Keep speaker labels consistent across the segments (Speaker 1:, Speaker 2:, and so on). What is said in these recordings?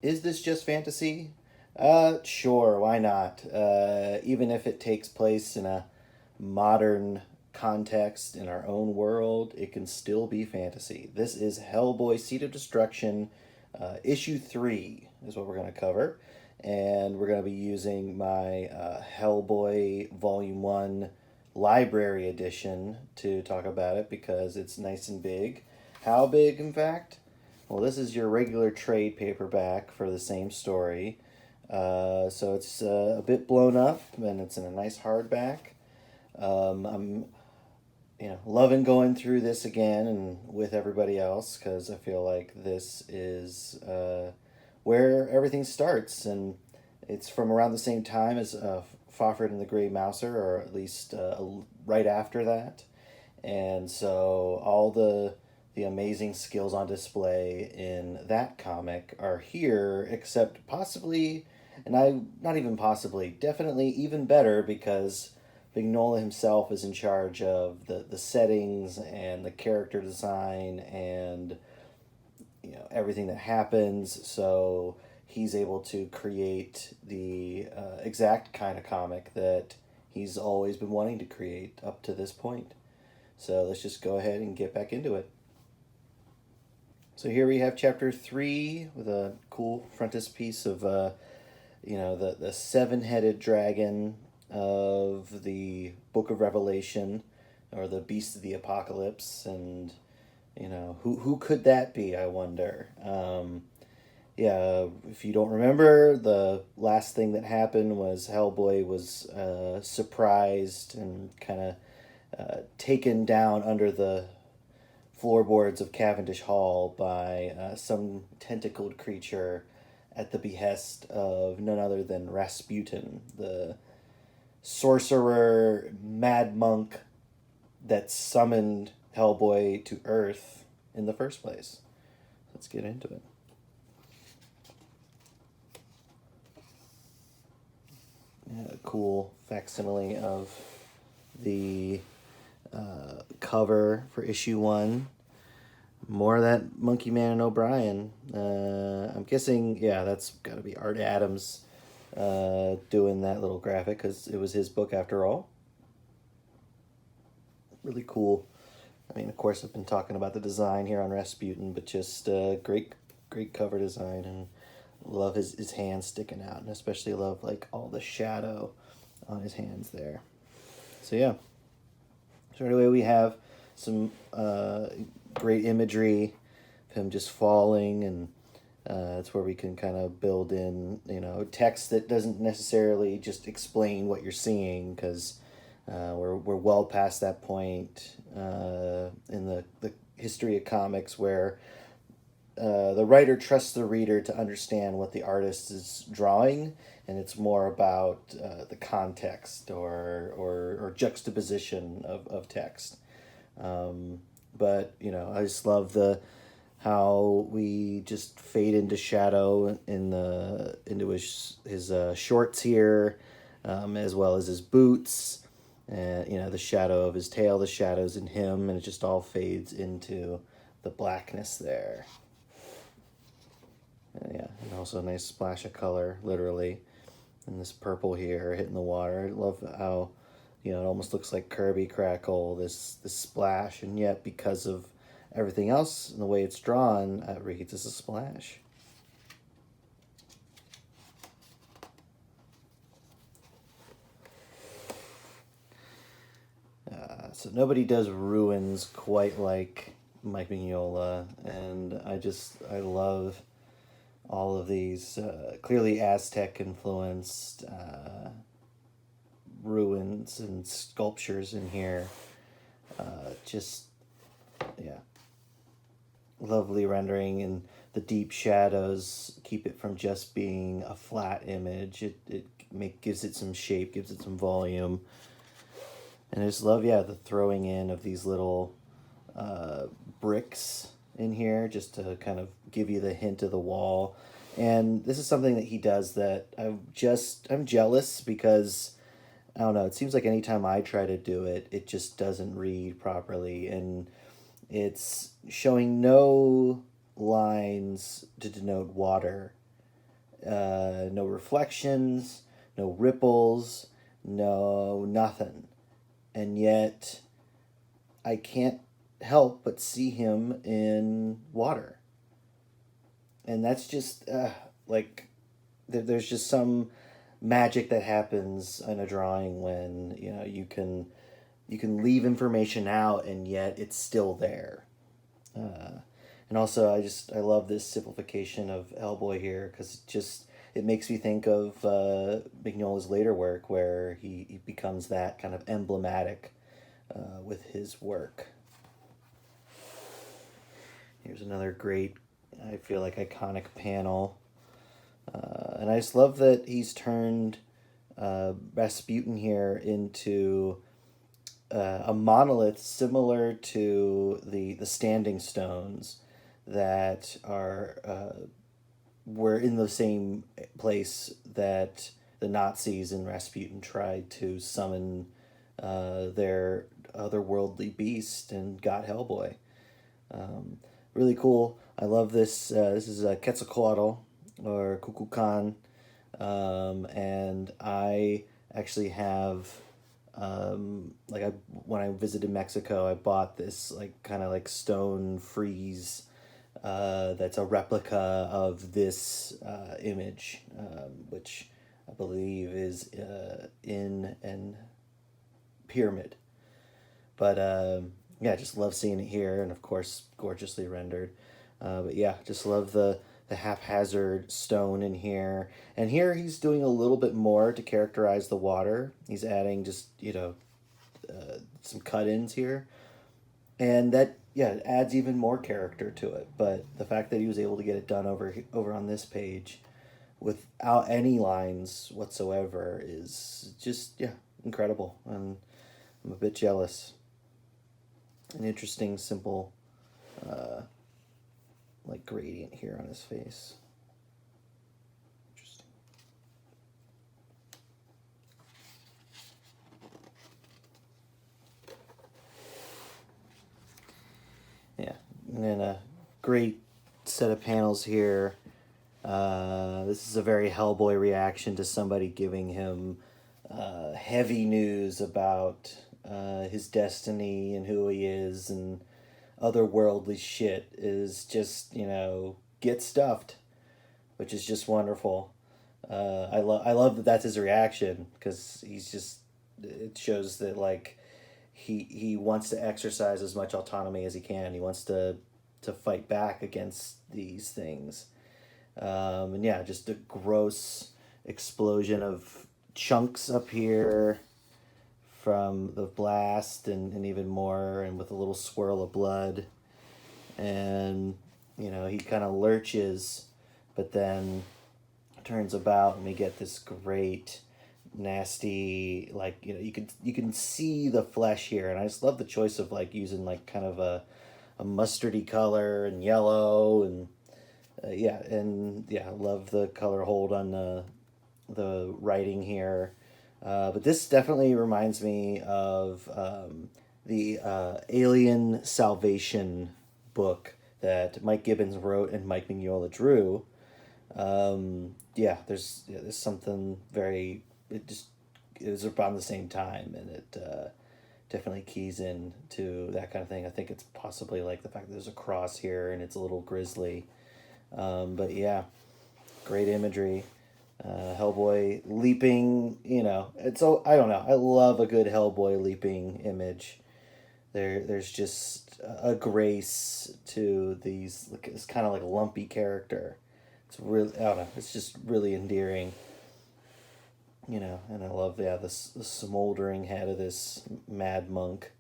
Speaker 1: Is this just fantasy? Sure, why not? Even if it takes place in a modern context in our own world, it can still be fantasy. This is Hellboy Seed of Destruction, issue 3 is what we're going to cover. And we're going to be using my Hellboy Volume 1 Library Edition to talk about it because it's nice and big. How big, in fact? Well, this is your regular trade paperback for the same story. So it's a bit blown up, and it's in a nice hardback. I'm, loving going through this again and with everybody else because I feel like this is where everything starts, and it's from around the same time as Fafhrd and the Grey Mouser, or at least right after that. And so all the amazing skills on display in that comic are here, except possibly, not even possibly, definitely even better because Mignola himself is in charge of the settings and the character design and everything that happens. So he's able to create the exact kind of comic that he's always been wanting to create up to this point. So let's just go ahead and get back into it. So here we have chapter 3 with a cool frontispiece of, the seven-headed dragon of the Book of Revelation, or the Beast of the Apocalypse, and, who could that be, I wonder? If you don't remember, the last thing that happened was Hellboy was surprised and kind of taken down under the floorboards of Cavendish Hall by some tentacled creature at the behest of none other than Rasputin, the sorcerer mad monk that summoned Hellboy to Earth in the first place. Let's get into it. Yeah, cool facsimile of the cover for issue 1. More of that Monkey Man and O'Brien. I'm guessing, that's got to be Art Adams doing that little graphic because it was his book after all. Really cool. I mean, of course, I've been talking about the design here on Rasputin, but just great cover design, and love his hands sticking out, and especially love all the shadow on his hands there. So yeah. So anyway, we have some great imagery of him just falling, and that's where we can kind of build in, text that doesn't necessarily just explain what you're seeing, because we're well past that point in the history of comics where the writer trusts the reader to understand what the artist is drawing, and it's more about the context or juxtaposition of text. But I just love how we just fade into shadow into his shorts here, as well as his boots, and the shadow of his tail, the shadows in him, and it just all fades into the blackness there. And also a nice splash of color, literally, and this purple here hitting the water. I love how it almost looks like Kirby Crackle, this splash, and yet because of everything else and the way it's drawn, it reads as a splash. So nobody does ruins quite like Mike Mignola, and I love all of these clearly Aztec influenced ruins and sculptures in here. Lovely rendering, and the deep shadows keep it from just being a flat image. It gives it some shape, gives it some volume. And I just love, the throwing in of these little bricks in here just to kind of give you the hint of the wall. And this is something that he does that I'm jealous because, I don't know, it seems like anytime I try to do it, it just doesn't read properly. And it's showing no lines to denote water no reflections, no ripples, no nothing. And yet I can't help but see him in water. And that's just like there's just some magic that happens in a drawing when you can leave information out and yet it's still there. And also, I love this simplification of Hellboy here because it makes me think of Mignola's later work where he becomes that kind of emblematic with his work. Here's another great, I feel like, iconic panel. And I just love that he's turned Rasputin here into a monolith similar to the standing stones that were in the same place that the Nazis and Rasputin tried to summon their otherworldly beast and got Hellboy. Really cool. I love this. This is a Quetzalcoatl or Kukulkan, and I actually have when I visited Mexico, I bought this kind of stone frieze that's a replica of this image, which I believe is in an pyramid. But yeah, just love seeing it here, and of course, gorgeously rendered. But yeah, just love the haphazard stone in here. And here he's doing a little bit more to characterize the water. He's adding just, some cut-ins here. And that, yeah, it adds even more character to it. But the fact that he was able to get it done over on this page without any lines whatsoever is just, yeah, incredible. And I'm a bit jealous. An interesting, simple gradient here on his face. Interesting. Yeah, and then a great set of panels here. This is a very Hellboy reaction to somebody giving him heavy news about his destiny and who he is and otherworldly shit. Is just, get stuffed, which is just wonderful. I love that that's his reaction, because it shows that he wants to exercise as much autonomy as he can. He wants to fight back against these things. And yeah, just a gross explosion of chunks up here from the blast, and even more, and with a little swirl of blood. And, he kind of lurches, but then turns about, and we get this great, nasty, you can see the flesh here. And I just love the choice of using kind of a mustardy color and yellow, and I love the color hold on the writing here. But this definitely reminds me of the Alien Salvation book that Mike Gibbons wrote and Mike Mignola drew. There's something very, it was around the same time, and it definitely keys in to that kind of thing. I think it's possibly the fact that there's a cross here and it's a little grisly. But yeah, great imagery. Hellboy leaping, it's so, I don't know. I love a good Hellboy leaping image. There's just a grace to these. It's kind of like a lumpy character. It's really, I don't know. It's just really endearing. And I love the smoldering head of this mad monk.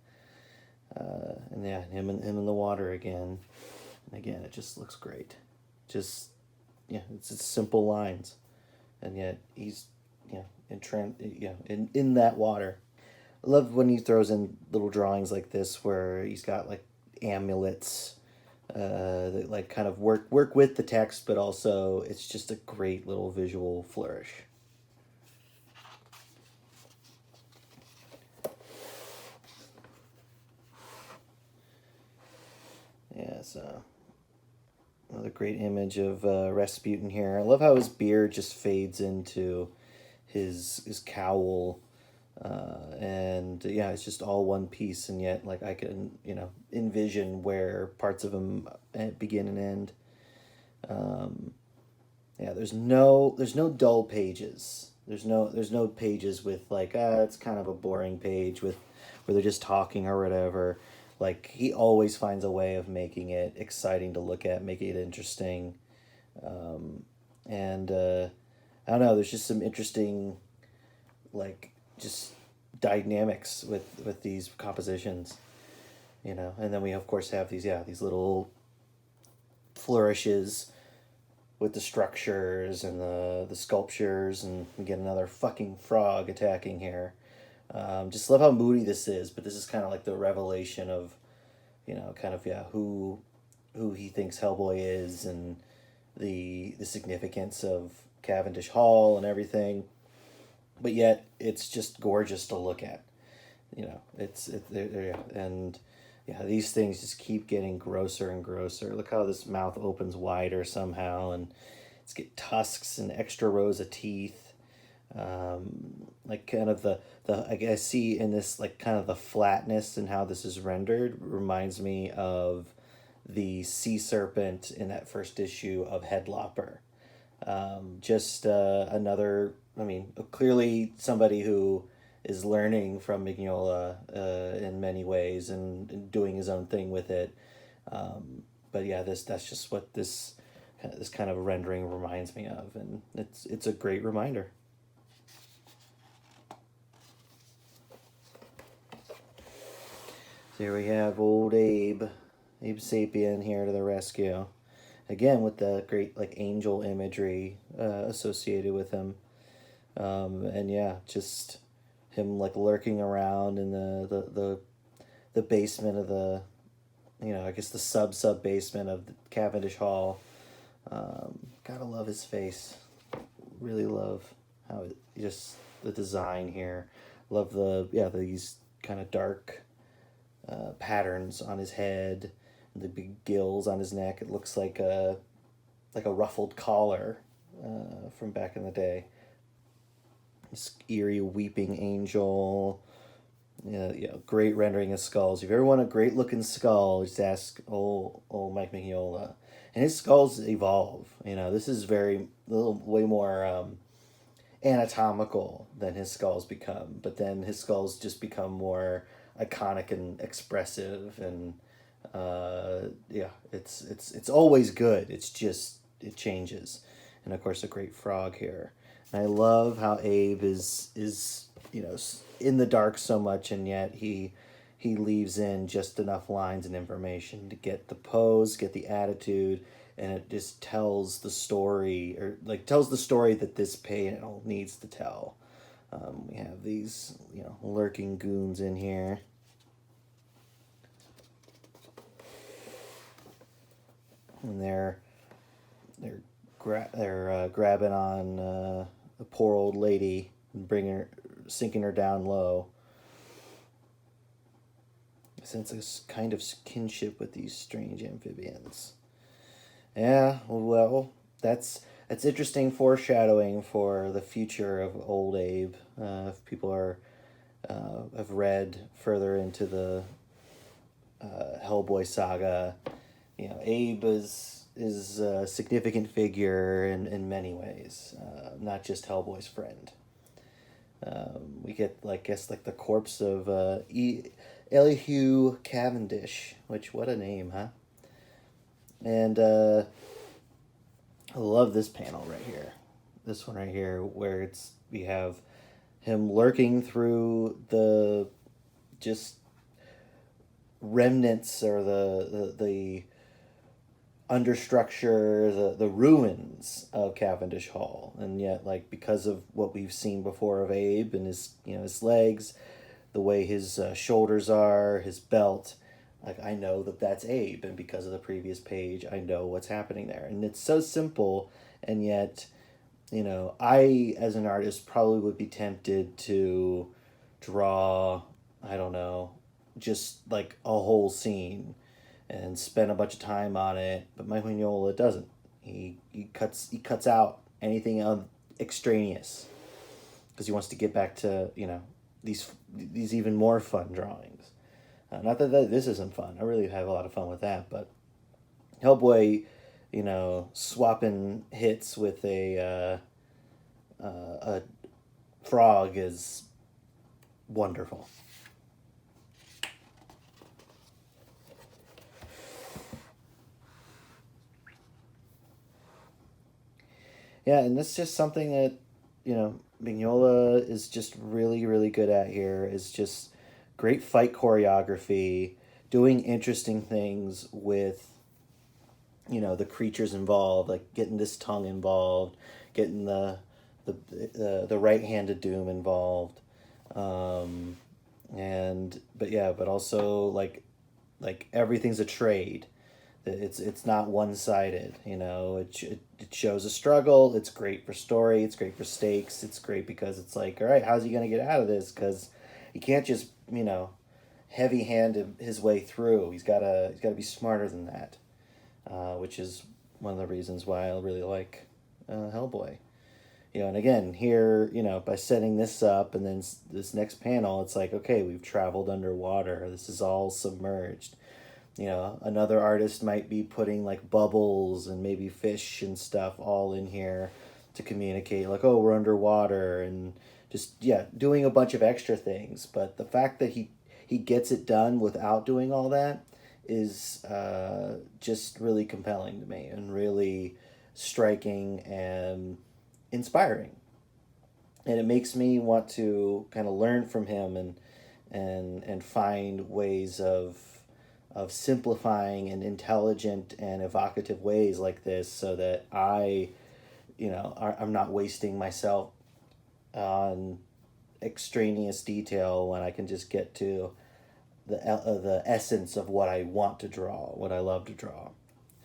Speaker 1: And yeah, him in the water again. And again, it just looks great. Just, yeah, it's just simple lines, and yet he's, in that water. I love when he throws in little drawings like this where he's got amulets that kind of work with the text, but also it's just a great little visual flourish. Yeah, so another great image of Rasputin here. I love how his beard just fades into his cowl, and yeah, it's just all one piece, and yet like I can envision where parts of him begin and end. Yeah, there's no dull pages. There's no pages with like it's kind of a boring page with where they're just talking or whatever. Like he always finds a way of making it exciting to look at, making it interesting, and I don't know. There's just some interesting, like just dynamics with these compositions, And then we of course have these little flourishes with the structures and the sculptures, and we get another fucking frog attacking here. Just love how moody this is, but this is kind of like the revelation of, who he thinks Hellboy is, and the significance of Cavendish Hall and everything. But yet it's just gorgeous to look at. And yeah, these things just keep getting grosser and grosser. Look how this mouth opens wider somehow, and it's get tusks and extra rows of teeth. Like kind of the I see in this like kind of the flatness and how this is rendered reminds me of the sea serpent in that first issue of Headlopper. Just another. I mean, clearly somebody who is learning from Mignola in many ways and doing his own thing with it. But yeah, that's just what this kind of rendering reminds me of, and it's a great reminder. So here we have old Abe Sapien here to the rescue, again with the great like angel imagery associated with him, and yeah, just him like lurking around in the basement of the, I guess the sub basement of the Cavendish Hall. Gotta love his face. Really love how just the design here. Love these kind of dark patterns on his head, the big gills on his neck. It looks like a ruffled collar from back in the day. This eerie weeping angel. Great rendering of skulls. If you ever want a great looking skull, just ask old Mike Mignola. And his skulls evolve. This is way more anatomical than his skulls become. But then his skulls just become more iconic and expressive, and it's always good. It's just it changes, and of course a great frog here. And I love how Abe is in the dark so much, and yet he leaves in just enough lines and information to get the pose, get the attitude, and it just tells the story, that this panel needs to tell. We have these lurking goons in here. And they're grabbing on a poor old lady and sinking her down low. I sense a kind of kinship with these strange amphibians. Yeah, well, that's interesting foreshadowing for the future of old Abe. If people have read further into the Hellboy saga, Abe is a significant figure in many ways, not just Hellboy's friend. We get the corpse of Elihu Cavendish, which what a name, huh? And I love this panel right here. This one right here, where we have him lurking through the just remnants or the understructure, the ruins of Cavendish Hall, and yet because of what we've seen before of Abe and his legs, the way his shoulders are, his belt. I know that that's Abe, and because of the previous page, I know what's happening there. And it's so simple, and yet, I, as an artist, probably would be tempted to draw, I don't know, just a whole scene and spent a bunch of time on it, but Mike Mignola doesn't. He cuts out anything extraneous because he wants to get back to these even more fun drawings. Not that this isn't fun. I really have a lot of fun with that, but Hellboy, swapping hits with a frog is wonderful. Yeah, and that's just something that, Mignola is just really, really good at here, is just great fight choreography, doing interesting things with, the creatures involved, like getting this tongue involved, getting the right hand of doom involved. But also like everything's a trade. It's not one sided. It shows a struggle. It's great for story. It's great for stakes. It's great because it's like, all right, how's he gonna get out of this? Because he can't just heavy hand his way through. He's gotta be smarter than that, which is one of the reasons why I really like Hellboy. And again, here, by setting this up and then this next panel, it's like, okay, we've traveled underwater. This is all submerged. Another artist might be putting like bubbles and maybe fish and stuff all in here to communicate, like, oh, we're underwater, and just, yeah, doing a bunch of extra things. But the fact that he gets it done without doing all that is just really compelling to me and really striking and inspiring. And it makes me want to kind of learn from him and find ways of simplifying in intelligent and evocative ways like this, so that I'm not wasting myself on extraneous detail when I can just get to the essence of what I want to draw, what I love to draw.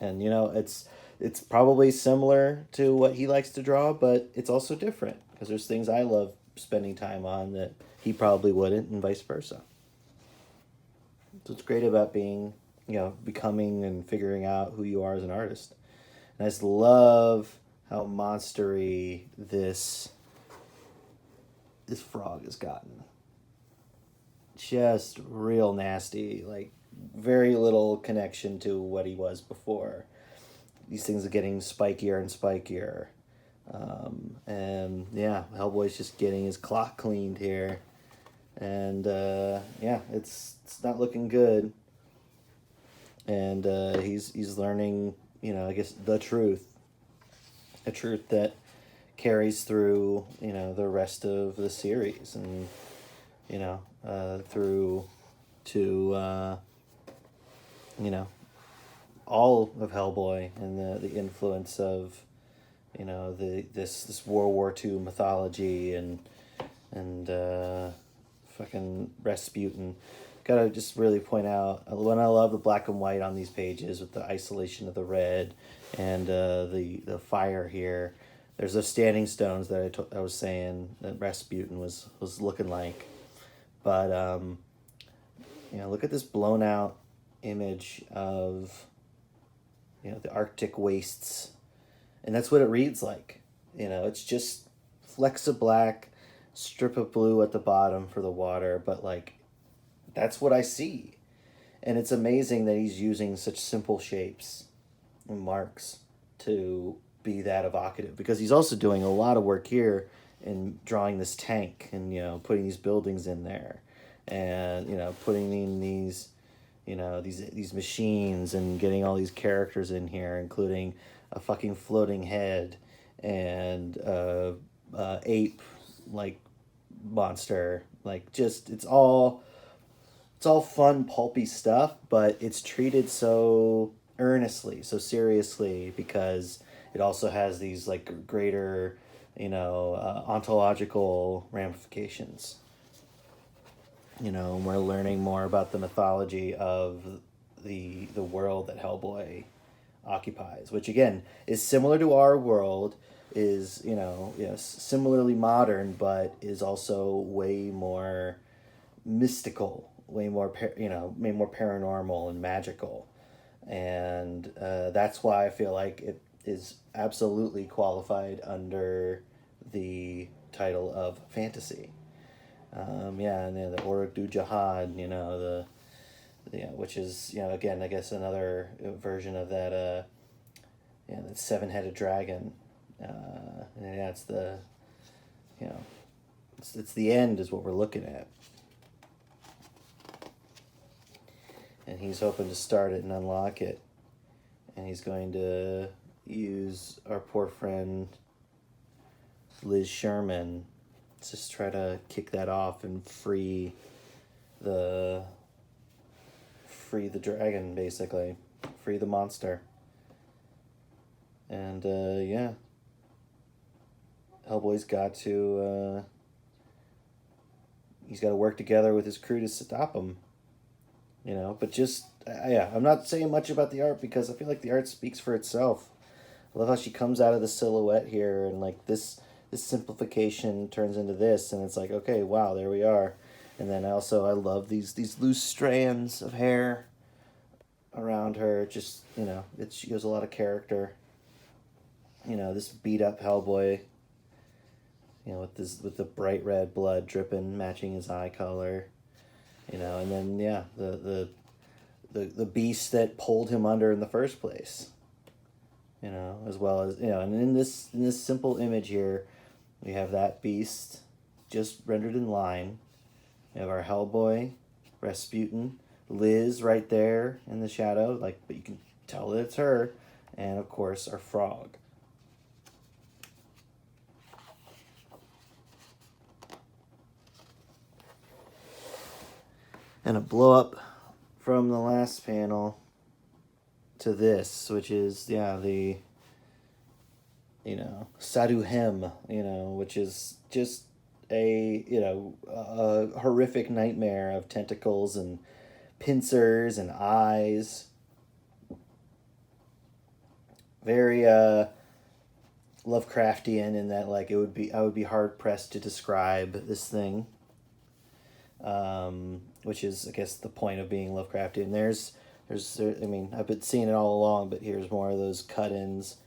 Speaker 1: And it's probably similar to what he likes to draw, but it's also different because there's things I love spending time on that he probably wouldn't, and vice versa. So it's great about being, becoming and figuring out who you are as an artist. And I just love how monstery this frog has gotten. Just real nasty, like very little connection to what he was before. These things are getting spikier and spikier. And yeah, Hellboy's just getting his clock cleaned here. And it's not looking good. And he's learning, I guess, the truth. A truth that carries through, the rest of the series, and through to all of Hellboy, and the influence of this World War II mythology and fucking Rasputin. Gotta just really point out when I love the black and white on these pages with the isolation of the red and the fire here. There's those standing stones that I was saying that Rasputin was looking like, but look at this blown out image of the Arctic wastes, and that's what it reads like. It's just flecks of black, strip of blue at the bottom for the water, but like that's what I see. And it's amazing that he's using such simple shapes and marks to be that evocative, because he's also doing a lot of work here in drawing this tank and putting these buildings in there, and putting in these these machines and getting all these characters in here, including a fucking floating head and ape like monster. Like, just it's all fun pulpy stuff, but it's treated so earnestly, so seriously, because it also has these like greater ontological ramifications. We're learning more about the mythology of the world that Hellboy occupies, which again is similar to our world, is similarly modern, but is also way more mystical, way more way more paranormal and magical. And that's why I feel like it is absolutely qualified under the title of fantasy. Yeah, and the Oruk du Jihad, which is, again, I guess another version of that, that seven-headed dragon. And yeah, you know, it's the end is what we're looking at. And he's hoping to start it and unlock it. And he's going to use our poor friend Liz Sherman to just try to kick that off and free the dragon, basically. Free the monster. And yeah. Hellboy's got to he's got to work together with his crew to stop him. But just yeah, I'm not saying much about the art because I feel like the art speaks for itself. I love how she comes out of the silhouette here, and like this simplification turns into this, and it's like, okay, wow, there we are. And then I love these loose strands of hair around her. Just she gives a lot of character. This beat up Hellboy. With the bright red blood dripping, matching his eye color. And then yeah, the beast that pulled him under in the first place. As well as and in this simple image here, we have that beast just rendered in line. We have our Hellboy, Rasputin, Liz right there in the shadow, but you can tell that it's her, and of course our frog. And a blow up from the last panel to this, which is the Saduhem, which is just a horrific nightmare of tentacles and pincers and eyes. Very Lovecraftian in that I would be hard pressed to describe this thing. Which is, I guess, the point of being Lovecraftian. I've been seeing it all along, but here's more of those cut-ins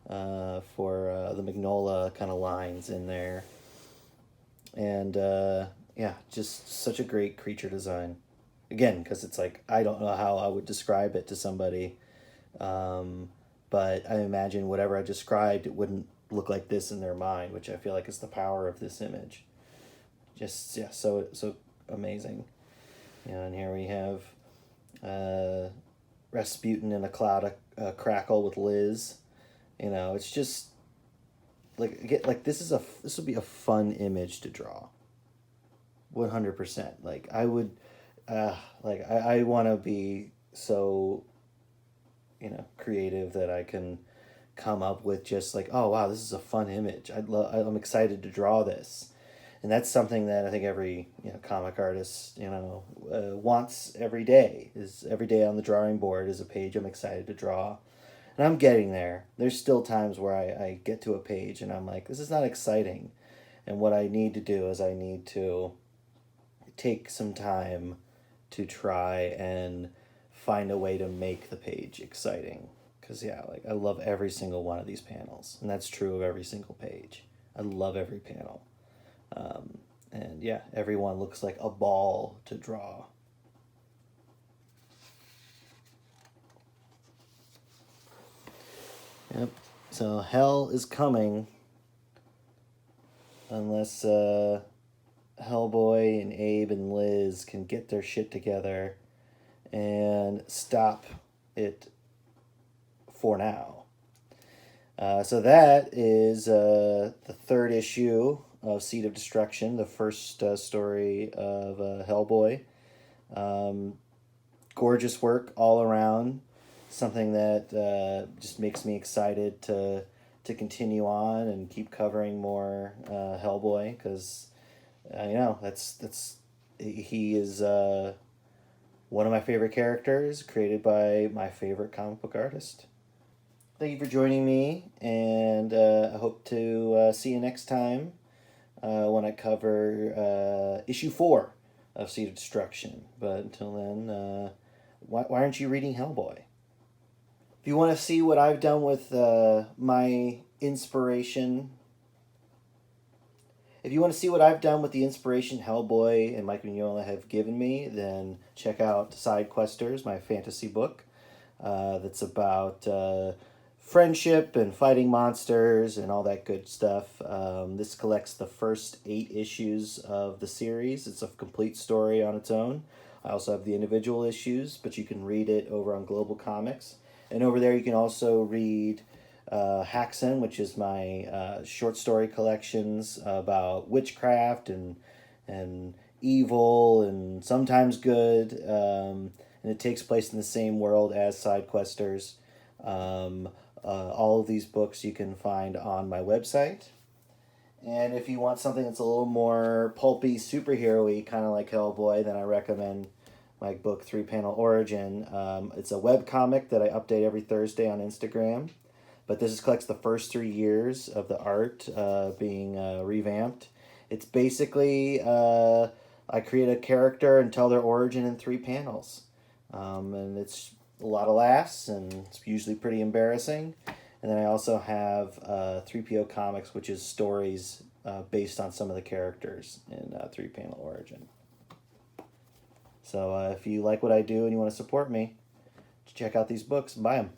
Speaker 1: for the Mignola kind of lines in there. And, yeah, just such a great creature design. Again, because it's like, I don't know how I would describe it to somebody, but I imagine whatever I described, it wouldn't look like this in their mind, which I feel like is the power of this image. Just, yeah, so amazing. And here we have Rasputin in a cloud of crackle with Liz. It's just this would be a fun image to draw. 100%. I would I want to be so creative that I can come up with just oh wow, this is a fun image. I'm excited to draw this. And that's something that I think every comic artist wants every day. Is every day on the drawing board is a page I'm excited to draw, and I'm getting there. There's still times where I get to a page and I'm like, this is not exciting, and what I need to do is I need to take some time to try and find a way to make the page exciting. Because I love every single one of these panels, and that's true of every single page. I love every panel. And yeah, everyone looks like a ball to draw. Yep. So hell is coming unless Hellboy and Abe and Liz can get their shit together and stop it for now. So that is the third issue of Seed of Destruction, the first story of Hellboy. Gorgeous work all around. Something that just makes me excited to continue on and keep covering more Hellboy, because he is one of my favorite characters, created by my favorite comic book artist. Thank you for joining me, and I hope to see you next time when I cover issue 4 of Seed of Destruction. But until then, why aren't you reading Hellboy? If you want to see what I've done with my inspiration, if you want to see what I've done with the inspiration Hellboy and Mike Mignola have given me, then check out Side Questers, my fantasy book. That's about friendship and fighting monsters and all that good stuff. This collects the first 8 issues of the series. It's a complete story on its own. I also have the individual issues, but you can read it over on Global Comics. And over there you can also read Haxen, which is my short story collections about witchcraft and evil and sometimes good. And it takes place in the same world as Side Questers. All of these books you can find on my website. And if you want something that's a little more pulpy, superhero-y, kind of like Hellboy, then I recommend my book 3-Panel Origin. It's a web comic that I update every Thursday on Instagram. But this collects the first 3 years of the art being revamped. It's basically, I create a character and tell their origin in 3 panels. And it's a lot of laughs, and it's usually pretty embarrassing. And then I also have 3PO Comics, which is stories based on some of the characters in 3-Panel Origin. So if you like what I do and you want to support me, check out these books and buy them.